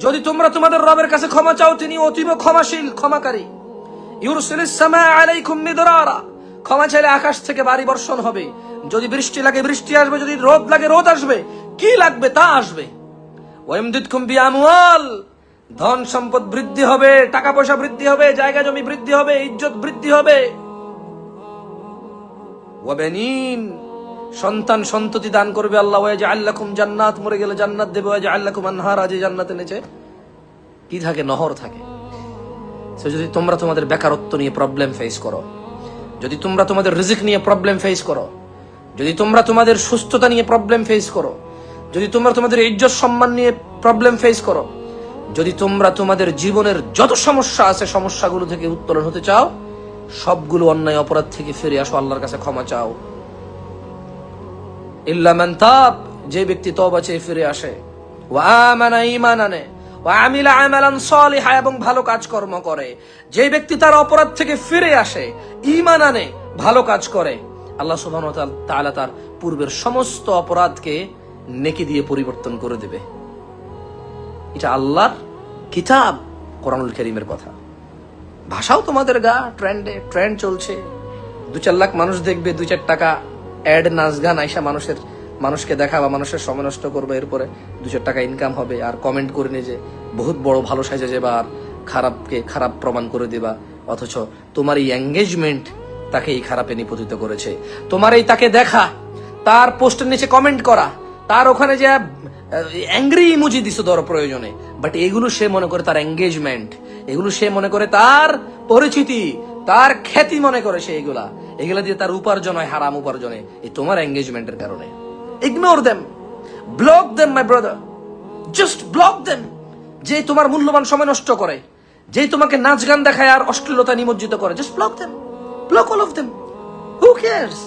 যদি তোমরা তোমাদের রবের কাছে ক্ষমা চাও, তিনি অতীব ক্ষমাশীল, ক্ষমাকারী। ইউরসিলিস সামা আলাইকুম মিদরারা, ক্ষমা চাইলে আকাশ থেকে বাড়ি বর্ষণ হবে। যদি বৃষ্টি লাগে বৃষ্টি আসবে, যদি রোদ লাগে রোদ আসবে, কি লাগবে তা আসবে। ওয়াইমদিদকুম বিআমওয়াল, ধন সম্পদ বৃদ্ধি হবে, টাকা পয়সা বৃদ্ধি হবে, জায়গা জমি বৃদ্ধি হবে, ইজ্জত বৃদ্ধি হবে। ওয়াবানিন, সন্তান সন্ততি দান করবে আল্লাহ। ওয়াজআল লাকুম জান্নাত, মরে গেলে জান্নাত দেবে। ওয়াজআল লাকুম আনহার, যে জান্নাতের নিচে কি থাকে? নহর থাকে। যদি তোমরা তোমাদের বেকারত্ব নিয়ে প্রবলেম ফেস করো, যদি তোমরা তোমাদের রিজিক নিয়ে প্রবলেম ফেস করো, যদি তোমরা তোমাদের সুস্থতা নিয়ে প্রবলেম ফেস করো, যদি তোমরা তোমাদের ইজ্জত সম্মান নিয়ে প্রবলেম ফেস করো, যদি তোমরা তোমাদের জীবনের যত সমস্যা আছে সমস্যাগুলো থেকে উত্তোলন হতে চাও, সবগুলো অন্যায় অপরাধ থেকে ফিরে আসো, আল্লাহর কাছে ক্ষমা চাও। ইল্লা মান তাব, যে ব্যক্তি তওবা চেয়ে ফিরে আসে, ওয়া আমানা, ঈমান আনে, ওয়া আমিলা আমালান সালিহা, এবং ভালো কাজকর্ম করে। যে ব্যক্তি তার অপরাধ থেকে ফিরে আসে, ঈমান আনে, ভালো কাজ করে, আল্লাহ সুবহানাহু ওয়া তাআলা তার পূর্বের সমস্ত অপরাধকে নেকি দিয়ে পরিবর্তন করে দেবে। এটা আল্লাহর কিতাব কোরআনুল কারীমের কথা। ভাষাও তোমাদের গা ট্রেন্ড চলছে। 2-4 লাখ মানুষ দেখবে, 2-4 টাকা অ্যাড, নাচ গান আইসা মানুষকে দেখাবা, মানুষের সময় নষ্ট করবে, এরপরে 2-4 টাকা ইনকাম হবে। আর কমেন্ট করে নিয়ে যে বহুত বড় ভালো সাজে যাবা, আর খারাপকে খারাপ প্রমাণ করে দিবা। অথচ তোমার এই এঙ্গেজমেন্ট তাকে এই খারাপে নিপতিত করেছে। তোমার এই তাকে দেখা, তার পোস্টের নিচে কমেন্ট করা, তার ওখানে যে অ্যাংরি ইমোজি দিছো ধরো প্রয়োজনে, বাট এগুলো সে মনে করে তার এঙ্গেজমেন্ট, এগুলো সে মনে করে তার পরিচিতি, তার খ্যাতি মনে করে সে এগুলা দিয়ে তার উপার্জন হয়, হারাম উপার্জনে, এই তোমার এঙ্গেজমেন্টের কারণে। Ignore them, block them my brother, just block them. যে তোমার মূল্যবান সময় নষ্ট করে, যে তোমাকে নাচ গান দেখায় আর অশ্লীলতা নিমজ্জিত করে, just block them, block all of them. Who cares?